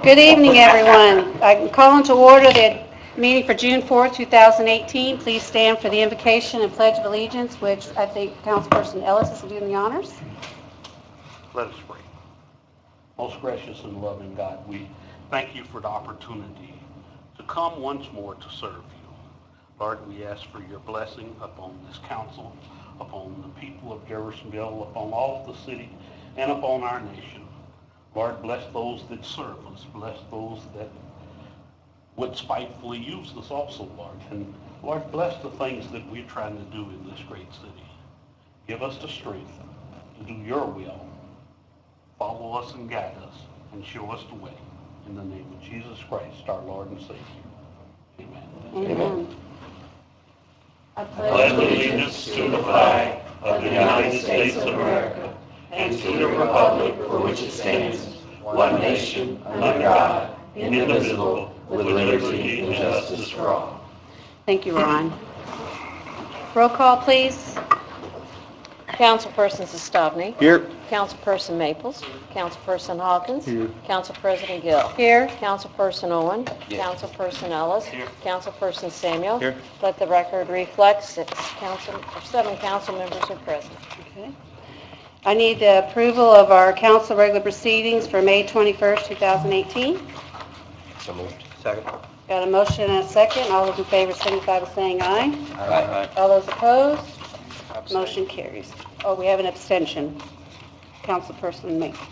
Good evening, everyone. I call into order the meeting for June 4th, 2018. Please stand for the invocation and pledge of allegiance, which I think Councilperson Ellis is doing the honors. Let us pray. Most gracious and loving God, we thank you for the opportunity to come once more to serve you. Lord, we ask for your blessing upon this council, upon the people of Jeffersonville, upon all of the city, and upon our nation. Lord, bless those that serve us. Bless those that would spitefully use us also, Lord. And Lord, bless the things that we're trying to do in this great city. Give us the strength to do your will. Follow us and guide us and show us the way. In the name of Jesus Christ, our Lord and Savior. Amen. Amen. I pledge allegiance to the flag of the United States of America and to the republic for which it stands, one nation, under God, indivisible, with liberty and justice for all. Thank you, Ron. Roll call, please. Councilperson Sestovny. Here. Councilperson Maples. Councilperson Hawkins. Here. Council President Gill. Here. Councilperson Owen. Yes. Councilperson Ellis. Here. Councilperson Samuel. Here. Let the record reflect seven council members are present. Okay. I need the approval of our council regular proceedings for May 21st, 2018. So moved. Second. Got a motion and a second. All those in favor signify by saying aye. Aye. All those opposed? Motion carries. Oh, we have an abstention. Councilperson Maples.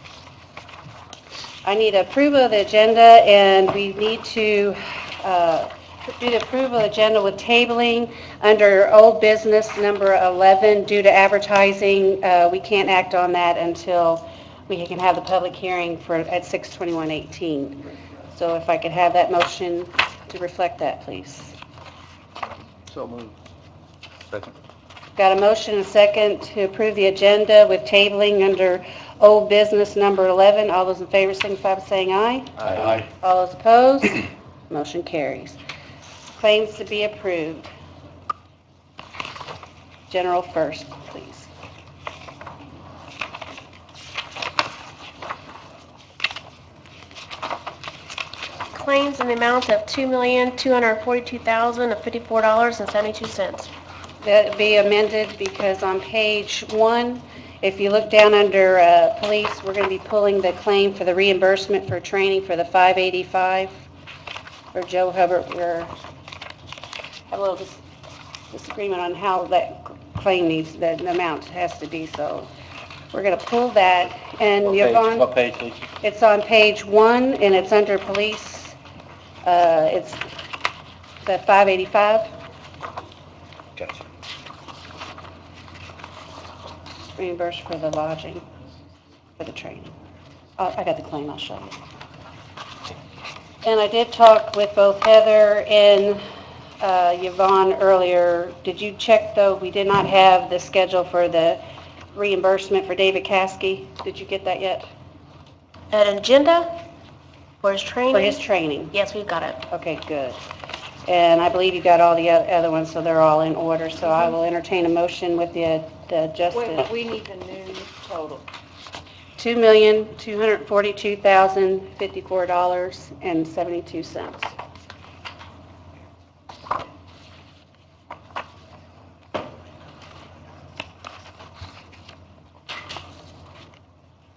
I need approval of the agenda, and we need to do the approval of the agenda with tabling under old business number 11 due to advertising. We can't act on that until we can have the public hearing at 6/21/18. So if I could have that motion to reflect that, please. So moved. Second. Got a motion and a second to approve the agenda with tabling under old business number 11. All those in favor signify by saying aye. Aye. All those opposed? Motion carries. Claims to be approved. General first, please. Claims in the amount of $2,242,054.72. That be amended because on page 1, if you look down under police, we're going to be pulling the claim for the reimbursement for training for the 585 for Joe Hubbard. We're have a little disagreement on how that claim needs, the amount has to be, so we're going to pull that. And What page, please? it's on page 1 and it's under police. It's the 585. Gotcha. Reimbursed for the lodging, for the training. Oh, I got the claim, I'll show you. And I did talk with both Heather and Yvonne earlier. Did you check, though, we did not have the schedule for the reimbursement for David Caskey? Did you get that yet? An agenda for his training? For his training? Yes, we've got it. Okay, good. And I believe you got all the other ones, so they're all in order. So I will entertain a motion with the adjusted. We need the new total. $2,242,054.72.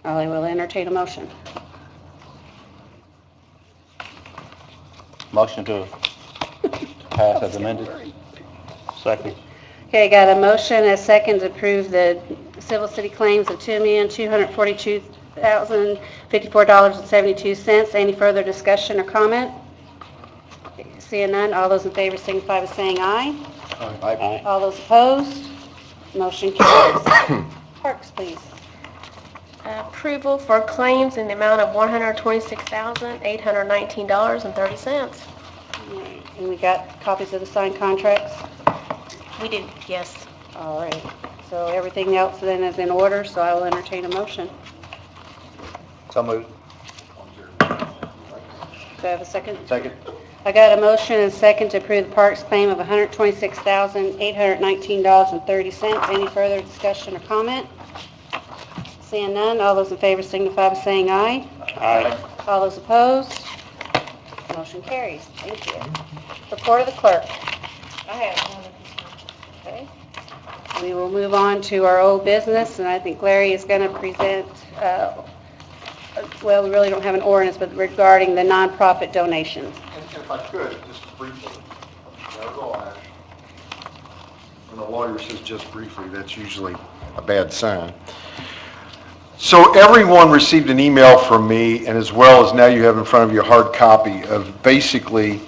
I will entertain a motion. Motion to pass as amended. Second. Okay, got a motion and a second to approve the civil city claims of $2,242,054.72. Any further discussion or comment? Seeing none, all those in favor signify by saying aye. Aye. All those opposed? Motion carries. Parks, please. Approval for claims in the amount of $126,819.30. And we got copies of the signed contracts? We did, yes. All right. So everything else then is in order, so I will entertain a motion. So moved. Do I have a second? Second. I got a motion and a second to approve the parks claim of $126,819.30. Any further discussion or comment? Seeing none, all those in favor signify by saying aye. Aye. All those opposed? Motion carries. Thank you. Report of the clerk. I have one at this time. Okay. We will move on to our old business, and I think Larry is going to present, well, we really don't have an ordinance, but regarding the nonprofit donations. And if I could, just briefly, that's all I ask. When a lawyer says just briefly, that's usually a bad sign. So everyone received an email from me, and as well as now you have in front of you a hard copy of basically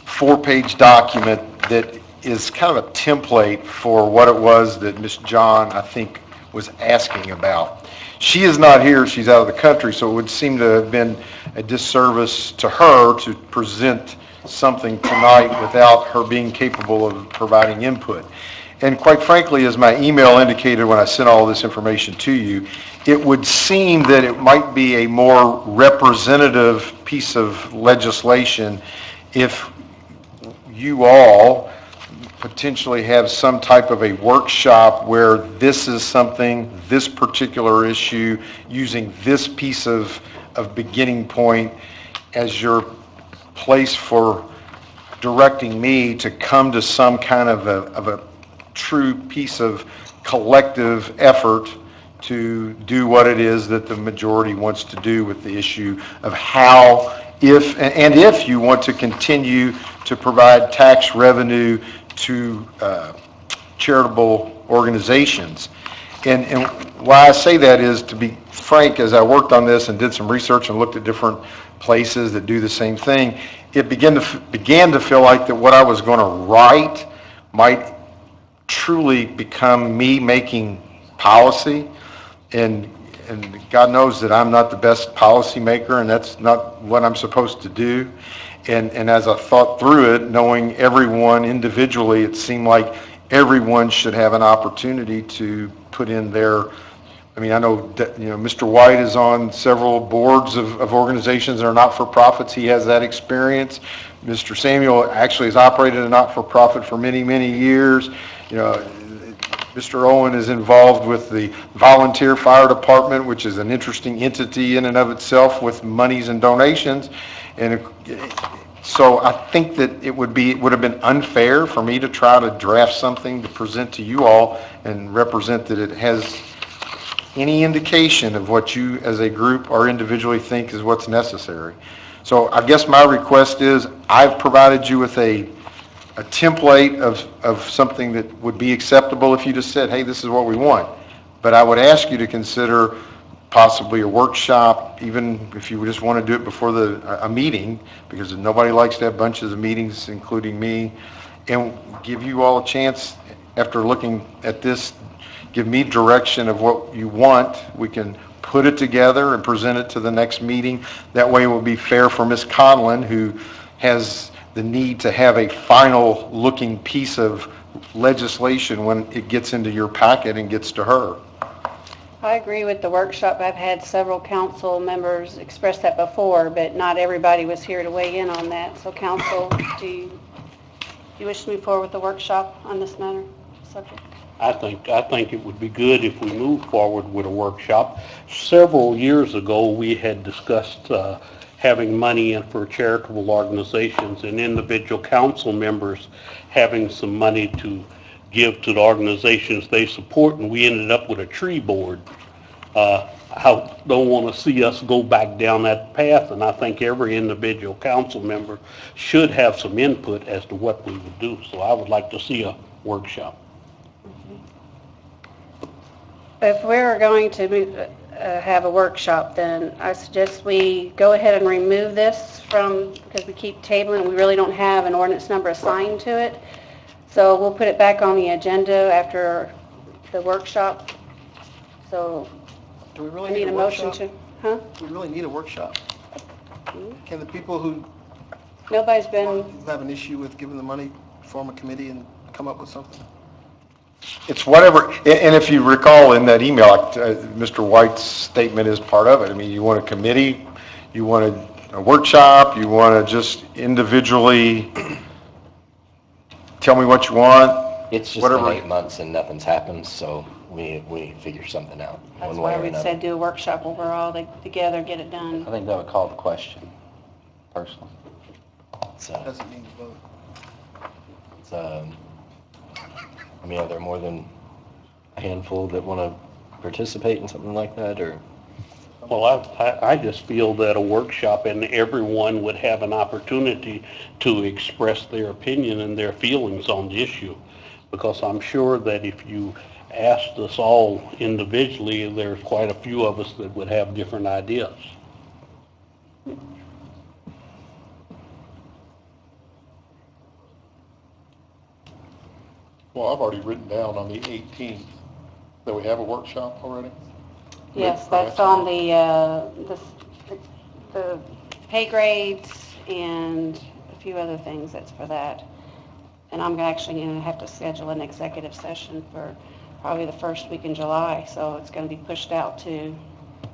4-page document that is kind of a template for what it was that Ms. John, I think, was asking about. She is not here, she's out of the country, so it would seem to have been a disservice to her to present something tonight without her being capable of providing input. And quite frankly, as my email indicated when I sent all this information to you, it would seem that it might be a more representative piece of legislation if you all potentially have some type of a workshop where this is something, this particular issue, using this piece of beginning point as your place for directing me to come to some kind of a true piece of collective effort to do what it is that the majority wants to do with the issue of how, if you want to continue to provide tax revenue to charitable organizations. And why I say that is, to be frank, as I worked on this and did some research and looked at different places that do the same thing, it began to feel like that what I was going to write might truly become me making policy, and God knows that I'm not the best policy maker, and that's not what I'm supposed to do. And as I thought through it, knowing everyone individually, it seemed like everyone should have an opportunity to put in their, I mean, I know that, Mr. White is on several boards of organizations that are not-for-profits. He has that experience. Mr. Samuel actually has operated a not-for-profit for many, many years. Mr. Owen is involved with the volunteer fire department, which is an interesting entity in and of itself with monies and donations. And so I think that it would have been unfair for me to try to draft something to present to you all and represent that it has any indication of what you as a group or individually think is what's necessary. So I guess my request is, I've provided you with a template of something that would be acceptable if you just said, hey, this is what we want. But I would ask you to consider possibly a workshop, even if you just want to do it before a meeting, because nobody likes to have bunches of meetings, including me, and give you all a chance, after looking at this, give me direction of what you want. We can put it together and present it to the next meeting. That way it will be fair for Ms. Conlon, who has the need to have a final looking piece of legislation when it gets into your packet and gets to her. I agree with the workshop. I've had several council members express that before, but not everybody was here to weigh in on that. So council, do you wish to move forward with the workshop on this matter subject? I think it would be good if we move forward with a workshop. Several years ago, we had discussed having money in for charitable organizations and individual council members having some money to give to the organizations they support, and we ended up with a tree board. I don't want to see us go back down that path, and I think every individual council member should have some input as to what we would do. So I would like to see a workshop. If we're going to have a workshop, then I suggest we go ahead and remove this because we keep tabling, we really don't have an ordinance number assigned to it. So we'll put it back on the agenda after the workshop. So Do we really I need a motion to, huh? Do we really need a workshop? Can the people who Nobody's been, have an issue with giving the money form a committee and come up with something? It's whatever, and if you recall in that email, Mr. White's statement is part of it. I mean, you want a committee, you want a workshop, you want to just individually tell me what you want. It's just Whatever. been 8 months and nothing's happened, so we figure something out. that's one way why or we another. said do a workshop overall, together, get it done. I think that would call the question, personally. So, Doesn't mean you vote. it's, I mean, are there more than a handful that want to participate in something like that, or? Well, I just feel that a workshop and everyone would have an opportunity to express their opinion and their feelings on the issue. Because I'm sure that if you asked us all individually, there's quite a few of us that would have different ideas. Well, I've already written down on the 18th that we have a workshop already. Yes, that's on the pay grades and a few other things that's for that. And I'm actually going to have to schedule an executive session for probably the first week in July, so it's going to be pushed out to,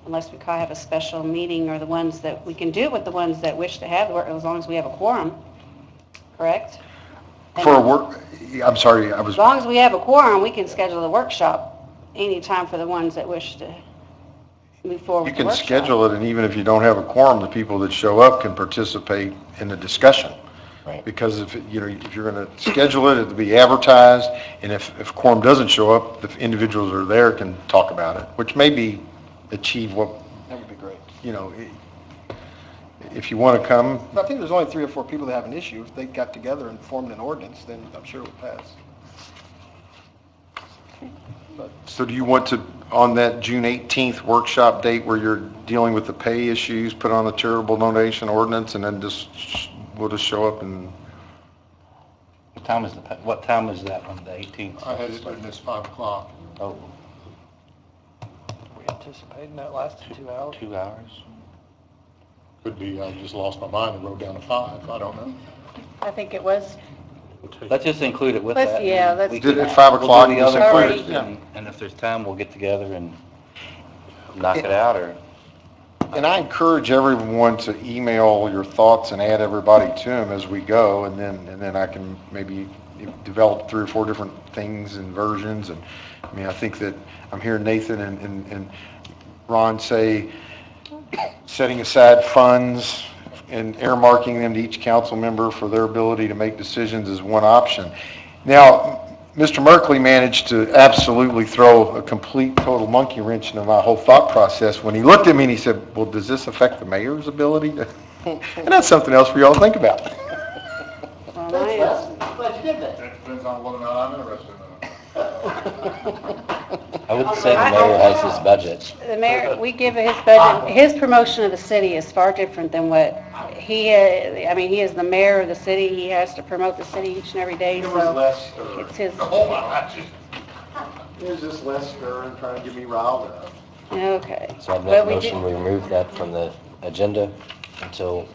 unless we have a special meeting, or the ones that, we can do it with the ones that wish to have, as long as we have a quorum, correct? For a work, I'm sorry, I was, As long as we have a quorum, we can schedule the workshop anytime for the ones that wish to move forward you with the can workshop. schedule it, and even if you don't have a quorum, the people that show up can participate in the discussion. Right. Because if, if you're going to schedule it, it'll be advertised, and if quorum doesn't show up, the individuals that are there can talk about it, which maybe achieve what, That would be great. if you want to come, But I think there's only 3 or 4 people that have an issue. If they got together and formed an ordinance, then I'm sure it would pass. so do you want to, on that June 18th workshop date where you're dealing with the pay issues, put on the charitable donation ordinance, and then we'll just show up and, What time is that on the 18th? I had it written as 5 o'clock. Oh, We anticipating that lasted 2 hours? 2 hours? Could be, I just lost my mind and wrote down a 5, I don't know. I think it was. Let's just include it with Let's- that. yeah, and let's we did can- it at 5 o'clock, We'll do the just other include first, it, yeah. and if there's time, we'll get together and knock it out, or... and I encourage everyone to email your thoughts and add everybody to them as we go, and then I can maybe develop 3 or 4 different things and versions, and, I mean, I think that I'm hearing Nathan and Ron say setting aside funds and earmarking them to each council member for their ability to make decisions is one option. Now, Mr. Merkley managed to absolutely throw a complete, total monkey wrench into my whole thought process when he looked at me and he said, well, does this affect the mayor's ability to? And that's something else for y'all to think about. Well, That depends on whether or not I'm interested in it. I would say the mayor has his budget. The mayor, we give his budget, his promotion of the city is far different than what he, I mean, he is the mayor of the city, he has to promote the city each and every day, It was so less stir. it's his, It was just less stir and trying to get me riled up. okay. So I'd make But a we motion, did- we remove that from the agenda until,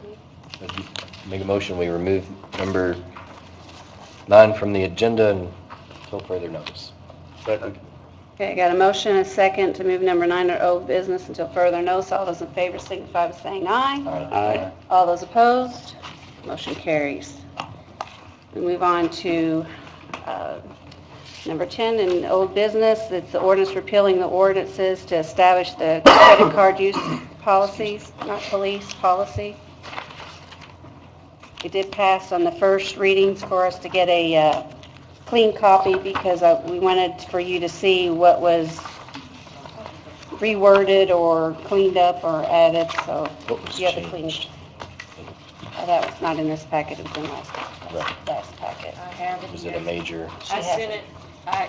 make a motion, we remove number 9 from the agenda until further notice. Second. Okay, got a motion and a second to move number 9 or old business until further notice. All those in favor signify by saying aye. Aye. All those opposed, motion carries. We move on to number 10 in old business. It's the ordinance repealing the ordinances to establish the credit card use policies, not police policy. It did pass on the first readings for us to get a clean copy because we wanted for you to see what was reworded or cleaned up or added, so What was you have a clean. changed? That was not in this packet, it was in last packet. I have it Was it here. a major? I sent it,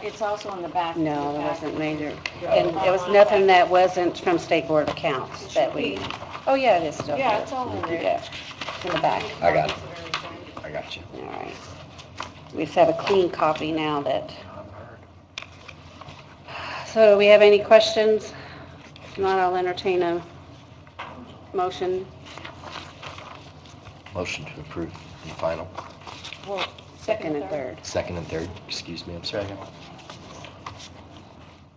it's also in the back. of No, the it packet. wasn't major. And it was nothing that wasn't from State Board of Accounts that we, oh yeah, it is still Yeah, here. it's all in there. Yeah, it's in the back. I got it. I got you. All right. We just have a clean copy now that. So do we have any questions? If not, I'll entertain a motion. Motion to approve the final. Well, Second and third. Second and third, excuse me, I'm sorry.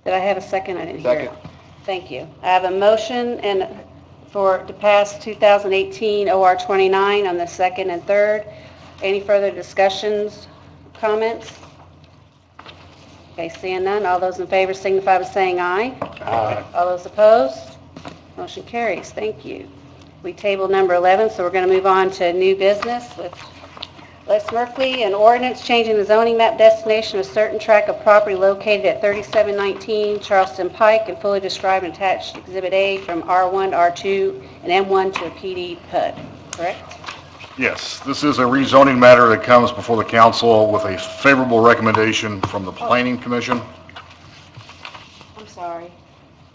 Did I have a second? I didn't hear it. Second. Thank you. I have a motion to pass 2018 OR 29 on the second and third. Any further discussions, comments? Okay, seeing none, all those in favor signify by saying aye. Aye. All those opposed? Motion carries. Thank you. We tabled number 11, so we're going to move on to new business with Les Merkley, an ordinance changing the zoning map destination of a certain tract of property located at 3719 Charleston Pike and fully described and attached Exhibit A from R1, R2, and M1 to a PD PUD, correct? Yes, this is a rezoning matter that comes before the council with a favorable recommendation from the Planning Commission. I'm sorry.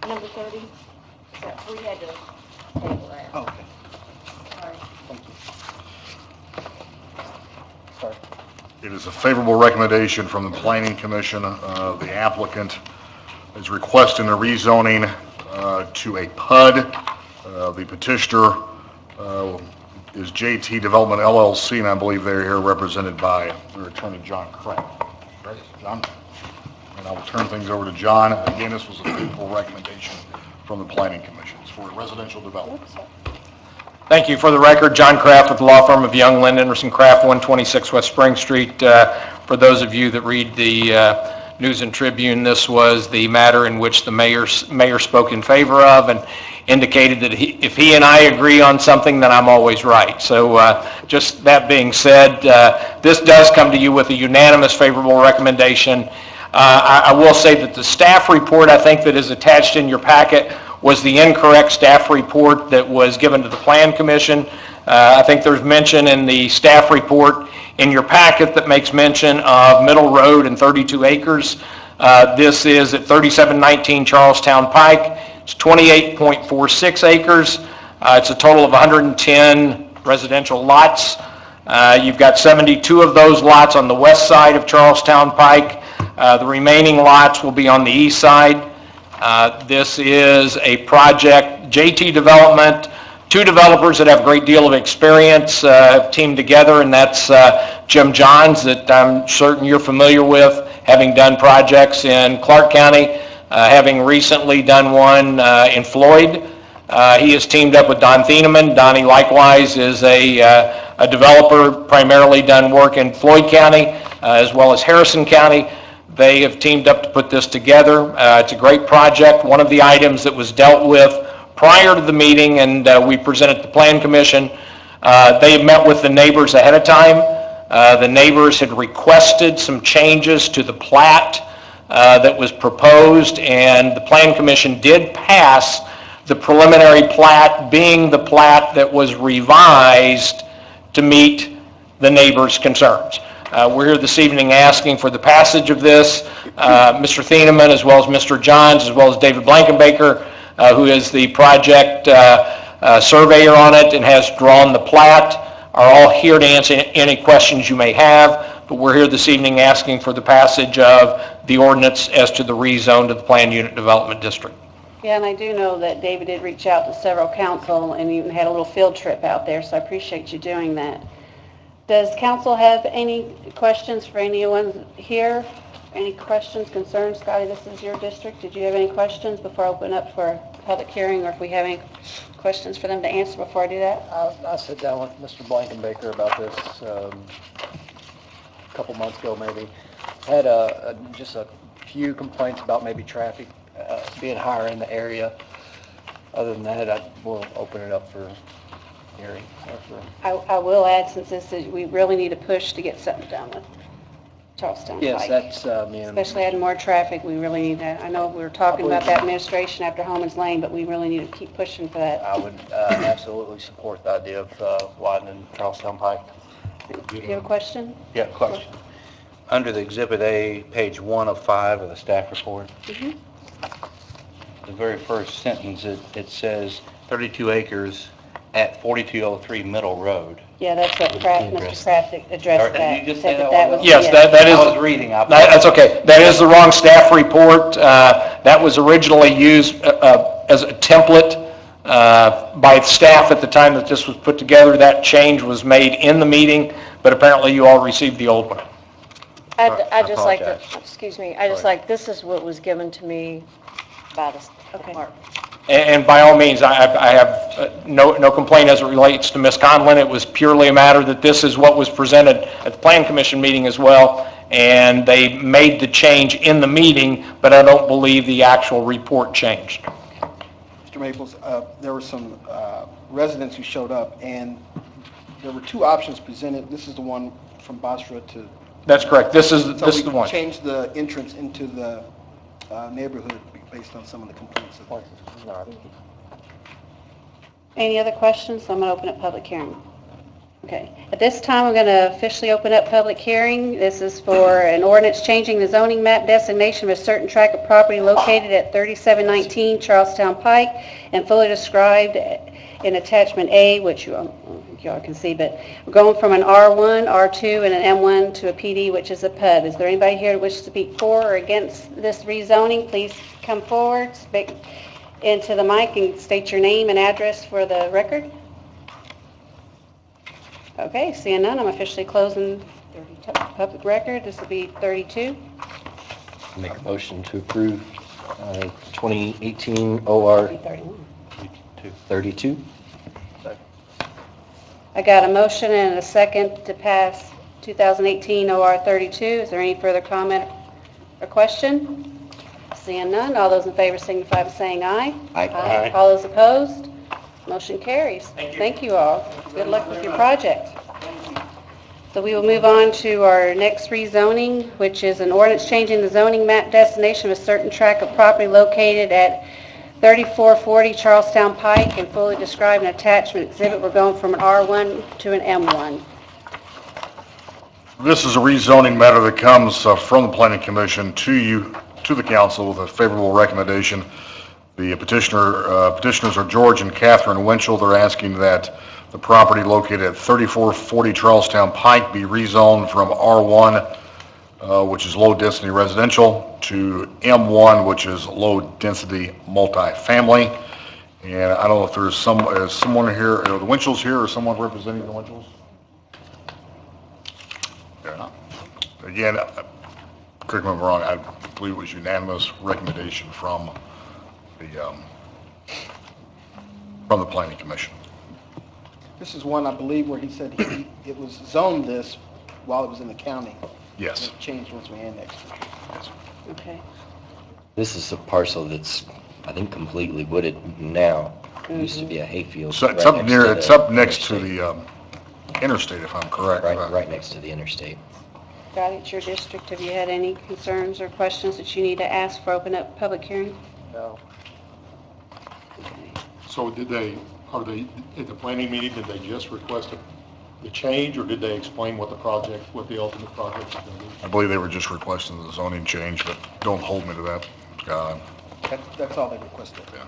Number 30? We had to table that. Oh, okay. Sorry. Thank you. Sorry. It is a favorable recommendation from the Planning Commission. The applicant is requesting a rezoning to a PUD. The petitioner is JT Development LLC, and I believe they're here represented by their attorney, John Kraft. Right, John? And I will turn things over to John. Again, this was a favorable recommendation from the Planning Commission. It's for a residential development. Thank you. For the record, John Kraft with the law firm of Young, Lind, Emerson Kraft, 126 West Spring Street. For those of you that read the News and Tribune, this was the matter in which the mayor spoke in favor of and indicated that if he and I agree on something, then I'm always right. So just that being said, this does come to you with a unanimous favorable recommendation. I will say that the staff report, I think, that is attached in your packet was the incorrect staff report that was given to the Plan Commission. I think there's mention in the staff report in your packet that makes mention of Middle Road and 32 acres. This is at 3719 Charlestown Pike. It's 28.46 acres. It's a total of 110 residential lots. You've got 72 of those lots on the west side of Charlestown Pike. The remaining lots will be on the east side. This is a project, JT Development, two developers that have a great deal of experience have teamed together, and that's Jim Johns, that I'm certain you're familiar with, having done projects in Clark County, having recently done one in Floyd. He has teamed up with Don Thieneman. Donnie likewise is a developer, primarily done work in Floyd County as well as Harrison County. They have teamed up to put this together. It's a great project. One of the items that was dealt with prior to the meeting, and we presented to the Plan Commission, they had met with the neighbors ahead of time. The neighbors had requested some changes to the plat that was proposed, and the Plan Commission did pass the preliminary plat, being the plat that was revised to meet the neighbors' concerns. We're here this evening asking for the passage of this. Mr. Thieneman, as well as Mr. Johns, as well as David Blankenbaker, who is the project surveyor on it and has drawn the plat, are all here to answer any questions you may have. But we're here this evening asking for the passage of the ordinance as to the rezone to the Planned Unit Development District. Yeah, and I do know that David did reach out to several council and even had a little field trip out there, so I appreciate you doing that. Does council have any questions for anyone here? Any questions, concerns? Scotty, this is your district. Did you have any questions before I open up for a public hearing, or if we have any questions for them to answer before I do that? I sat down with Mr. Blankenbaker about this a couple months ago, maybe. Had just a few complaints about maybe traffic being higher in the area. Other than that, we'll open it up for hearing. I will add, since this is, we really need to push to get something done with Charlestown Yes, Pike. that's, Especially adding more traffic, we really need that. I know we were talking about that administration after Holman's Lane, but we really need to keep pushing for that. I would absolutely support the idea of widening Charlestown Pike. Do you have a question? Yeah, question. Under the Exhibit A, page 1 of 5 of the staff report, Mm-hmm. the very first sentence, it says 32 acres at 4203 Middle Road. Yeah, that's what Mr. Kraft addressed Did that. you just Said say that was- Yes, that is. I was reading. That's okay. That is the wrong staff report. That was originally used as a template by staff at the time that this was put together. That change was made in the meeting, but apparently you all received the old one. I just like to, apologize. excuse me, I just like, this is what was given to me by the Okay. clerk. And by all means, I have no complaint as it relates to Ms. Conlon. It was purely a matter that this is what was presented at the Plan Commission meeting as well, and they made the change in the meeting, but I don't believe the actual report changed. Mr. Mr. Maples, there were some residents who showed up, and there were two options presented. This is the one from Basra to... That's correct. This is the So we one. changed the entrance into the neighborhood based on some of the complaints. Any other questions? I'm going to open up public hearing. Okay. At this time, I'm going to officially open up public hearing. This is for an ordinance changing the zoning map designation of a certain tract of property located at 3719 Charlestown Pike and fully described in attachment A, which y'all can see, but we're going from an R1, R2, and an M1 to a PD, which is a PUD. Is there anybody here who wishes to speak for or against this rezoning? Please come forward, speak into the mic, and state your name and address for the record. Okay, seeing none, I'm officially closing public record. This will be 32. Make a motion to approve 2018 OR 32. I got a motion and a second to pass 2018 OR 32. Is there any further comment or question? Seeing none, all those in favor signify by saying aye. Aye. All those opposed? Motion carries. Thank you all. Good luck with your project. So we will move on to our next rezoning, which is an ordinance changing the zoning map destination of a certain tract of property located at 3440 Charlestown Pike and fully described in attachment exhibit. We're going from an R1 to an M1. This is a rezoning matter that comes from the Planning Commission to you, to the council, with a favorable recommendation. The petitioners are George and Catherine Winchell. They're asking that the property located at 3440 Charlestown Pike be rezoned from R1, which is low-density residential, to M1, which is low-density multifamily. And I don't know if there's someone here, the Winchells here, or someone representing the Winchells? Yeah. Again, correct me if I'm wrong, I believe it was unanimous recommendation from the Planning Commission. This is one, I believe, where he said it was zoned this while it was in the county. Yes. It changed once we annexed it. Yes. Okay. This is a parcel that's, I think, completely wooded now. It used to be a hayfield. So it's up next to the interstate, if I'm correct. Right next to the interstate. Got it. It's your district. Have you had any concerns or questions that you need to ask for open up public hearing? No. So at the planning meeting, did they just request the change, or did they explain what the ultimate project is going to be? I believe they were just requesting the zoning change, but don't hold me to that, Scott. That's all they requested. Yeah.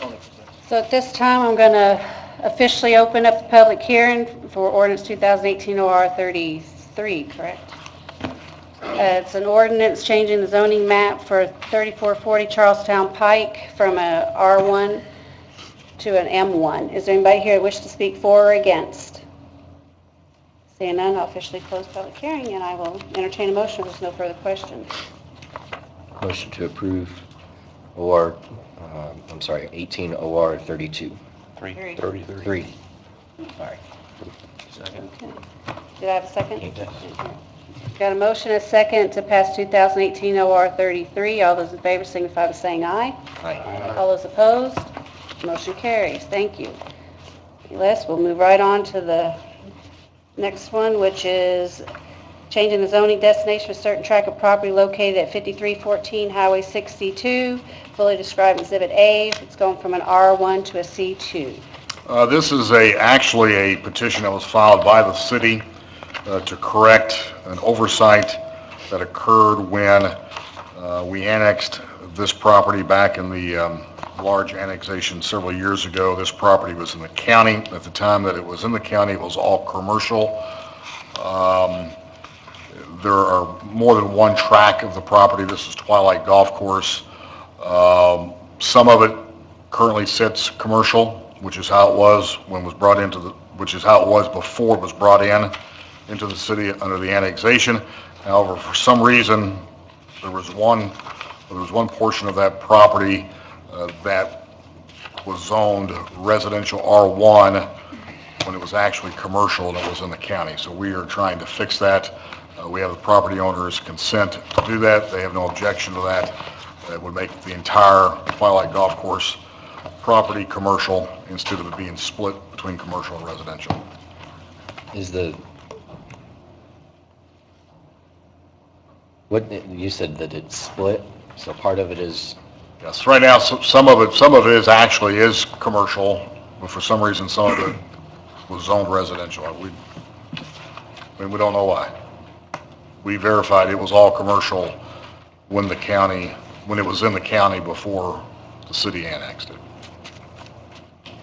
Only presented. So at this time, I'm going to officially open up the public hearing for ordinance 2018 OR 33, correct? It's an ordinance changing the zoning map for 3440 Charlestown Pike from a R1 to an M1. Is there anybody here who wishes to speak for or against? Seeing none, I'll officially close public hearing, and I will entertain a motion if there's no further questions. Motion to approve OR, 18 OR 32. 33. Sorry. Second. Did I have a second? Got a motion and a second to pass 2018 OR 33. All those in favor signify by saying aye. Aye. All those opposed? Motion carries. Thank you. Les, we'll move right on to the next one, which is changing the zoning destination of a certain tract of property located at 5314 Highway 62, fully described in Exhibit A. It's going from an R1 to a C2. This is actually a petition that was filed by the city to correct an oversight that occurred when we annexed this property back in the large annexation several years ago. This property was in the county. At the time that it was in the county, it was all commercial. There are more than one track of the property. This is Twilight Golf Course. Some of it currently sits commercial, which is how it was when it was brought into which is how it was before it was brought into the city under the annexation. However, for some reason, there was one portion of that property that was zoned residential R1 when it was actually commercial and it was in the county. So we are trying to fix that. We have the property owner's consent to do that. They have no objection to that. It would make the entire Twilight Golf Course property commercial instead of it being split between commercial and residential. Is the, what, you said that it's split, so part of it is, Yes, right now, some of it is actually is commercial, but for some reason, some of it was zoned residential. We don't know why. We verified it was all commercial when it was in the county before the city annexed it.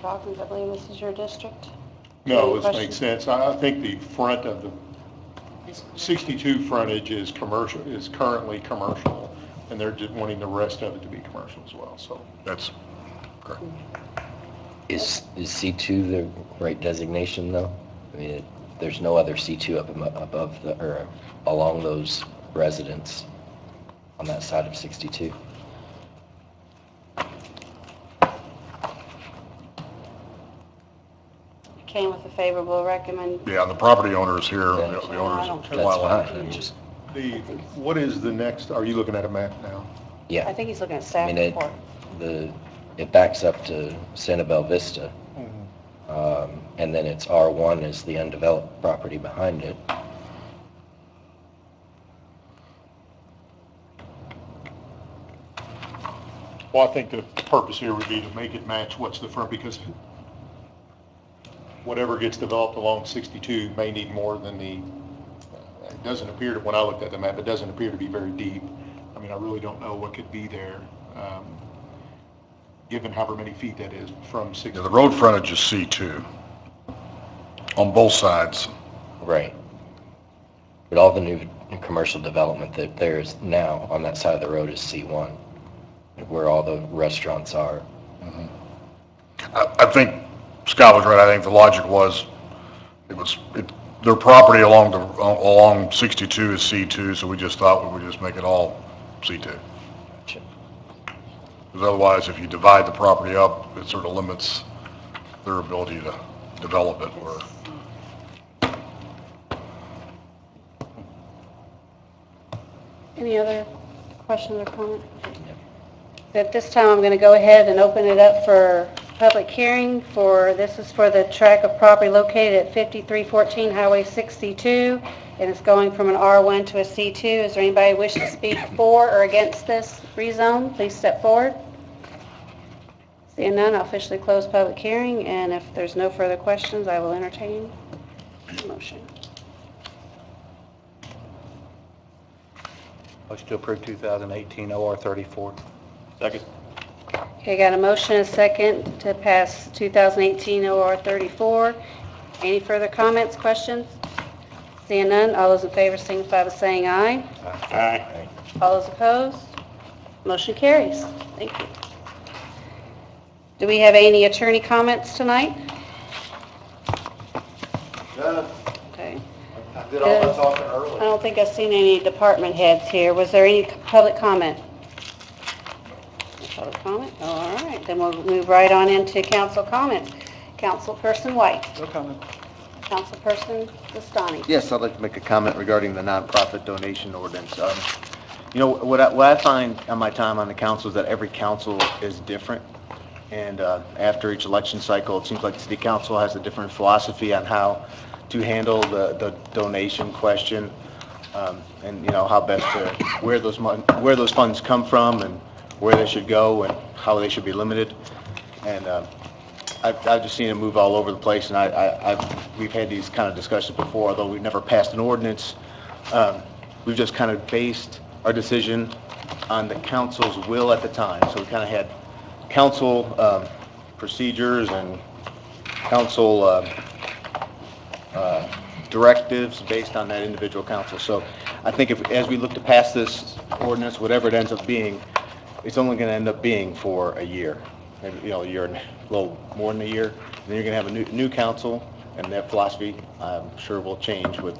Dawkins, I believe this is your district. No, Any this questions? makes sense. I think the front of the 62 frontage is commercial, is currently commercial, and they're just wanting the rest of it to be commercial as well, so. That's correct. is C2 the right designation though? I mean, there's no other C2 up above the, or along those residents on that side of 62. Came with a favorable recommend. Yeah, the property owners here, Yeah. the owners of That's Twilight. fine, just, What is the next, are you looking at a map now? I yeah. think he's looking at I staff mean, report. it backs up to Sanibel Vista, and then it's R1 is the undeveloped property behind it. Well, I think the purpose here would be to make it match what's the front, because whatever gets developed along 62 may need more than it doesn't appear to, when I looked at the map, it doesn't appear to be very deep. I mean, I really don't know what could be there, given however many feet that is from 62. Yeah, the road frontage is C2 on both sides. Right. But all the new commercial development that there is now on that side of the road is C1, where all the restaurants are. I think Scott was right. I think the logic was, their property along 62 is C2, so we just thought we would just make it all C2. Gotcha. Because otherwise, if you divide the property up, it sort of limits their ability to develop it. Or Any other questions or comments? At this time, I'm going to go ahead and open it up for public hearing this is for the tract of property located at 5314 Highway 62, and it's going from an R1 to a C2. Is there anybody wishing to speak for or against this rezone? Please step forward. Seeing none, I'll officially close public hearing, and if there's no further questions, I will entertain a motion. Motion to approve 2018 OR 34. Second. Okay, got a motion and a second to pass 2018 OR 34. Any further comments, questions? Seeing none, all those in favor signify by saying aye. Aye. All those opposed? Motion carries. Thank you. Do we have any attorney comments tonight? Okay. I did all my talking I earlier. don't think I've seen any department heads here. Was there any public comment? No public comment? All right, then we'll move right on into council comments. Councilperson White. No comment. Councilperson Lestani. Yes, I'd like to make a comment regarding the nonprofit donation ordinance. You know, what I find on my time on the council is that every council is different. And after each election cycle, it seems like the city council has a different philosophy on how to handle the donation question, and you know how best to where those funds come from and where they should go and how they should be limited. And I've just seen it move all over the place, and we've had these kind of discussions before, although we've never passed an ordinance. We've just kind of based our decision on the council's will at the time. So we kind of had council procedures and council directives based on that individual council. So I think as we look to pass this ordinance, whatever it ends up being, it's only going to end up being for a year, maybe, you know, a year and a little more than a year. And then you're going to have a new council, and that philosophy, I'm sure, will change with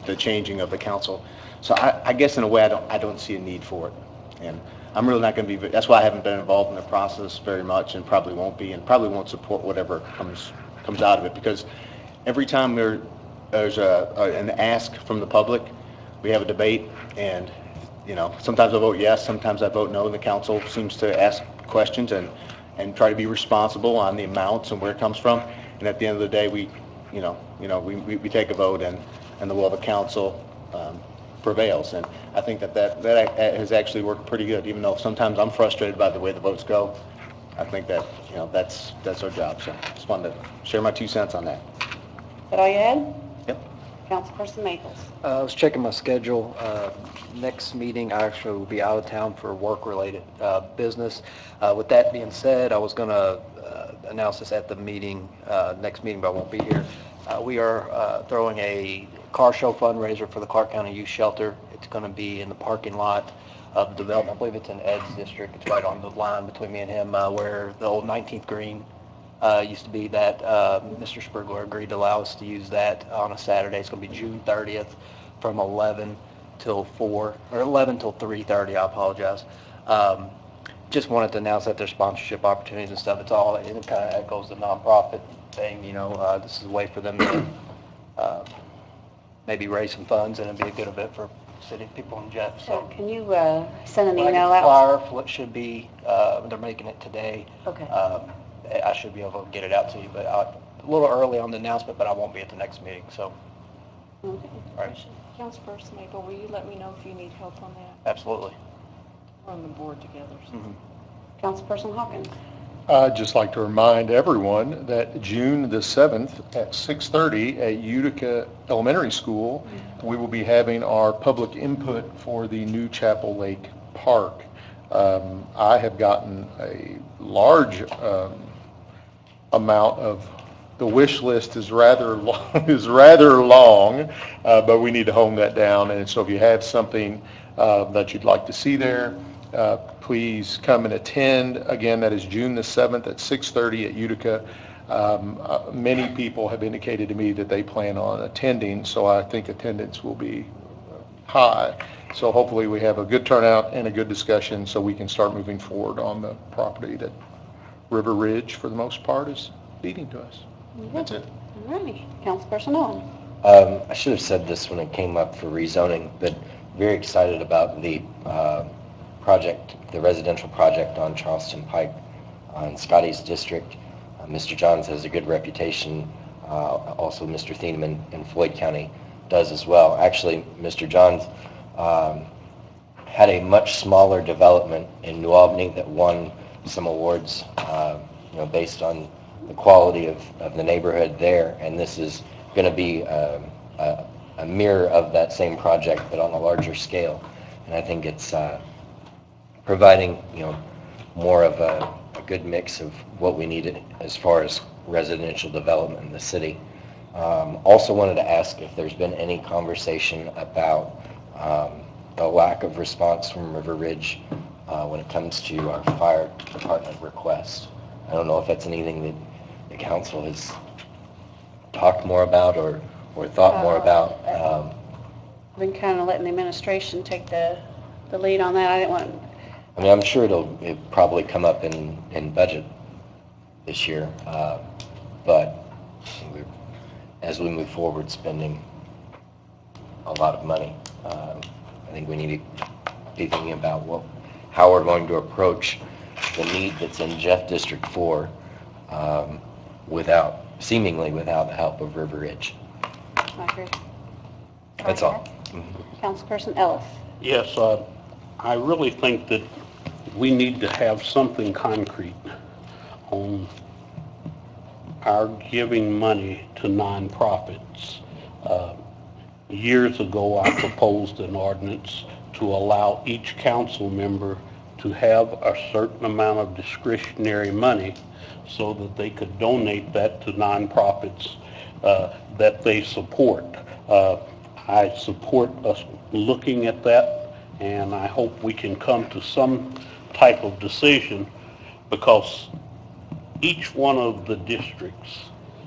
the changing of the council. So I guess in a way I don't see a need for it, and I'm really not going to be. That's why I haven't been involved in the process very much, and probably won't be, and probably won't support whatever comes out of it, because every time there's an ask from the public, we have a debate, and sometimes I vote yes, sometimes I vote no. The council seems to ask questions and try to be responsible on the amounts and where it comes from. And at the end of the day, we take a vote and the will of the council prevails. And I think that has actually worked pretty good, even though sometimes I'm frustrated by the way the votes go. I think that, that's our job. So just wanted to share my 2 cents on that. Is that all you had? Yep. Councilperson Maples. I was checking my schedule. Next meeting, I actually will be out of town for work-related business. With that being said, I was going to announce this at the meeting, next meeting, but I won't be here. We are throwing a car show fundraiser for the Clark County Youth Shelter. It's going to be in the parking lot of the development. I believe it's in Ed's district. It's right on the line between me and him, where the old 19th green used to be. That Mr. Sprigler agreed to allow us to use that on a Saturday. It's going to be June 30th from 11 till 4, or 11 till 3:30, I apologize. Just wanted to announce that there's sponsorship opportunities and stuff. It kind of echoes the nonprofit thing, this is a way for them to maybe raise some funds, and it'd be a good event for city people in Jeff. So Can you send an when I get email the out? flyer, it should be, they're making it today. Okay. I should be able to get it out to you, but a little early on the announcement, but I won't be at the next meeting, so. Okay. All right. Councilperson Maple, will you let me know if you need help on that? Absolutely. We're on the board together. So. Councilperson Hawkins. I'd just like to remind everyone that June the 7th at 6:30 at Utica Elementary School, we will be having our public input for the new Chapel Lake Park. I have gotten a large amount of, the wish list is rather long, but we need to hone that down. And so if you have something that you'd like to see there, please come and attend. Again, that is June the 7th at 6:30 at Utica. Many people have indicated to me that they plan on attending, so I think attendance will be high. So hopefully we have a good turnout and a good discussion so we can start moving forward on the property that River Ridge, for the most part, is feeding to us. That's it. All righty. Councilperson Owen. I should have said this when it came up for rezoning, but very excited about the project, the residential project on Charleston Pike in Scotty's district. Mr. Johns has a good reputation. Also, Mr. Thieneman in Floyd County does as well. Actually, Mr. Johns had a much smaller development in New Albany that won some awards, based on the quality of the neighborhood there. And this is going to be a mirror of that same project, but on a larger scale. And I think it's providing, more of a good mix of what we need as far as residential development in the city. Also wanted to ask if there's been any conversation about the lack of response from River Ridge when it comes to our fire department request. I don't know if that's anything that the council has talked more about or thought more about. I've been kind of letting the administration take the lead on that. I didn't want. I'm sure it'll probably come up in budget this year, but as we move forward spending a lot of money, I think we need to be thinking about how we're going to approach the need that's in Jeff District 4 seemingly without the help of River Ridge. I agree. That's all. Councilperson Ellis. Yes, I really think that we need to have something concrete on our giving money to nonprofits. Years ago, I proposed an ordinance to allow each council member to have a certain amount of discretionary money so that they could donate that to nonprofits that they support. I support us looking at that, and I hope we can come to some type of decision, because each one of the districts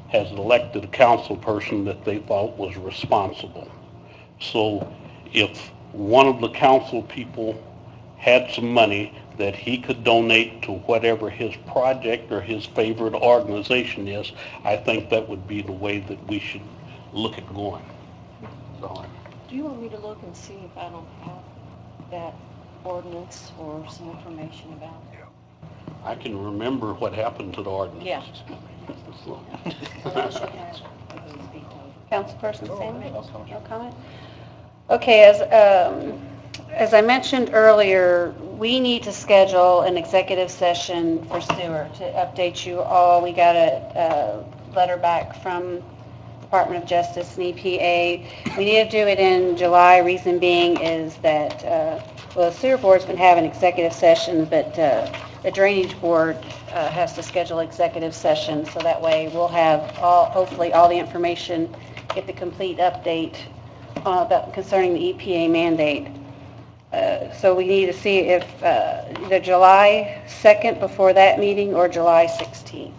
has elected a council person that they thought was responsible. So if one of the council people had some money that he could donate to whatever his project or his favorite organization is, I think that would be the way that we should look at going. So, Do you want me to look and see if I don't have that ordinance or some information about it? I can remember what happened to the ordinance. Yeah. Councilperson Sanders? No comment? Okay, as I mentioned earlier, we need to schedule an executive session for sewer to update you all. We got a letter back from Department of Justice and EPA. We need to do it in July. Reason being is that, well, the sewer board's been having executive sessions, but the drainage board has to schedule executive sessions, so that way we'll have hopefully all the information, get the complete update about concerning the EPA mandate. So we need to see if either July 2nd before that meeting or July 16th.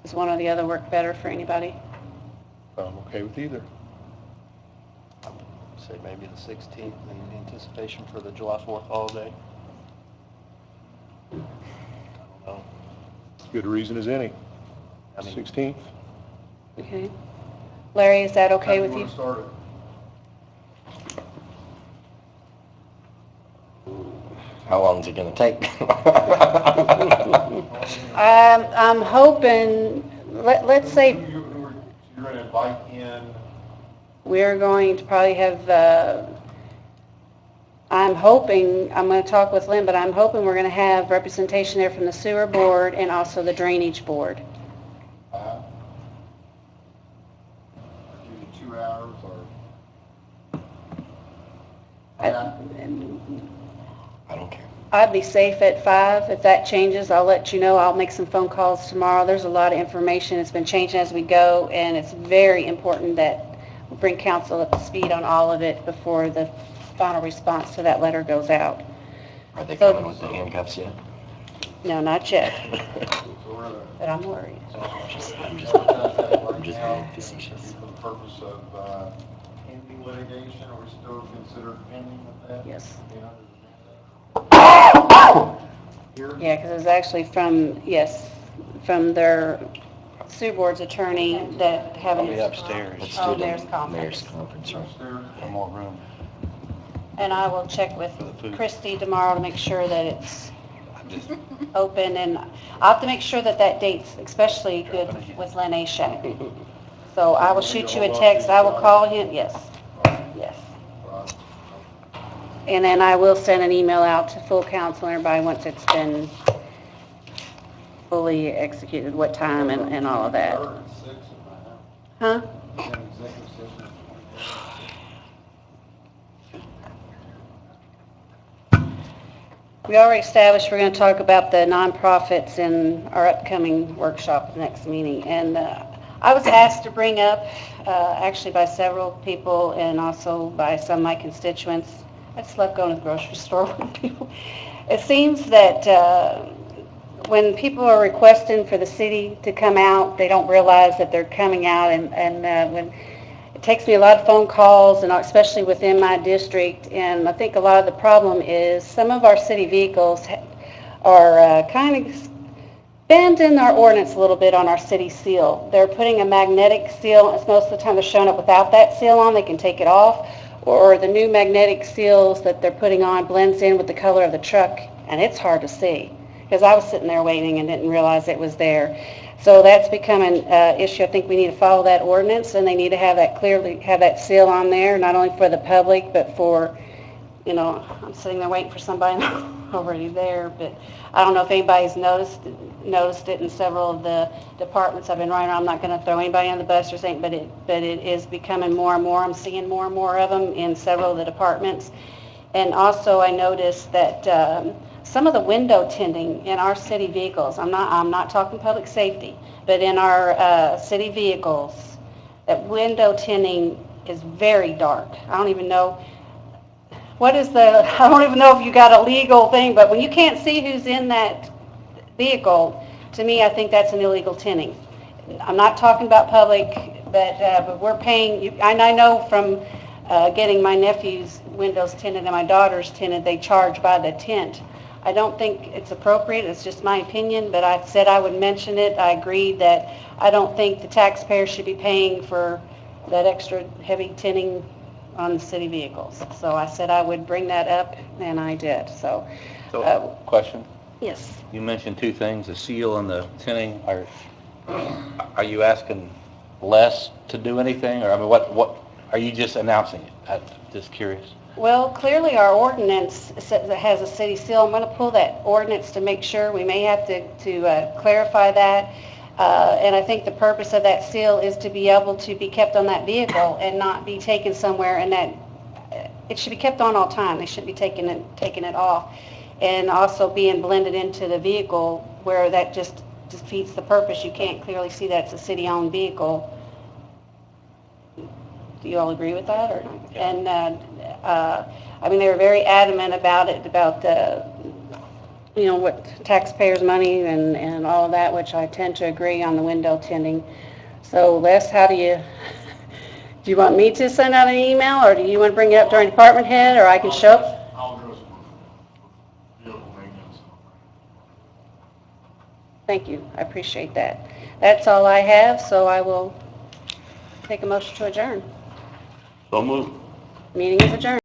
Does one or the other work better for anybody? I'm okay with either. Say maybe the 16th in anticipation for the July 4th holiday. I don't know. Good reason as any. I mean, 16th? Okay. Larry, is that okay with you? How long is it going to take? I'm hoping, let's say You're going to invite in, we're going to probably have, I'm hoping, I'm going to talk with Lynn, but I'm hoping we're going to have representation there from the sewer board and also the drainage board. 2 hours or? I don't care. I'd be safe at 5. If that changes, I'll let you know. I'll make some phone calls tomorrow. There's a lot of information. It's been changing as we go, and it's very important that we bring council up to speed on all of it before the final response to that letter goes out. Are they coming with the handcuffs yet? No, not yet, but I'm worried. I'm just being facetious. For the purpose of pending litigation, are we still considered pending with that? Yes. Here? Yeah, because it was actually from their sewer board's attorney that having. I'll be upstairs. Let's Oh, do the mayor's conference. mayor's conference room. For more room. And I will check with For the food. Christie tomorrow to make sure that it's open, and I'll have to make sure that that date's especially good with Len Ashak. So I will shoot you a text, I will call him, yes, yes. And then I will send an email out to full council and everybody once it's been fully executed, what time and all of that. Huh? We already established we're going to talk about the nonprofits in our upcoming workshop at the next meeting. And I was asked to bring up, actually by several people and also by some of my constituents. I just love going to the grocery store with people. It seems that when people are requesting for the city to come out, they don't realize that they're coming out, and when it takes me a lot of phone calls, and especially within my district, and I think a lot of the problem is some of our city vehicles are kind of bending our ordinance a little bit on our city seal. They're putting a magnetic seal, and most of the time they're showing up without that seal on, they can take it off, or the new magnetic seals that they're putting on blends in with the color of the truck, and it's hard to see, because I was sitting there waiting and didn't realize it was there. So that's become an issue. I think we need to follow that ordinance, and they need to have that clearly, have that seal on there, not only for the public, but for, you know, I'm sitting there waiting for somebody already there, but I don't know if anybody's noticed it in several of the departments I've been running around. I'm not going to throw anybody on the bus or something, but it is becoming more and more. I'm seeing more and more of them in several of the departments. And also I noticed that some of the window tinting in our city vehicles, I'm not talking public safety, but in our city vehicles, that window tinting is very dark. I don't even know if you got a legal thing, but when you can't see who's in that vehicle, to me, I think that's an illegal tinting. I'm not talking about public, but we're paying, and I know from getting my nephew's windows tinted and my daughter's tinted, they charge by the tint. I don't think it's appropriate, it's just my opinion, but I said I would mention it. I agreed that I don't think the taxpayers should be paying for that extra heavy tinting on the city vehicles. So I said I would bring that up, and I did, so, So, question, yes. you mentioned two things, the seal and the tinning. Are you asking Les to do anything, or, I mean, what, are you just announcing it? I'm just curious. Well, clearly our ordinance says it has a city seal. I'm going to pull that ordinance to make sure. We may have to clarify that. And I think the purpose of that seal is to be able to be kept on that vehicle and not be taken somewhere, and that it should be kept on all time. They shouldn't be taking it off. And also being blended into the vehicle where that just defeats the purpose. You can't clearly see that it's a city-owned vehicle. Do you all agree with that? Or not? And I mean, they were very adamant about it, about what taxpayers' money and all of that, which I tend to agree on the window tinting. So Les, how do you want me to send out an email, or do you want to bring it up during department head, or I can show up? I'll address it with vehicle maintenance. Thank you, I appreciate that. That's all I have, so I will take a motion to adjourn. So moved. Meeting is adjourned.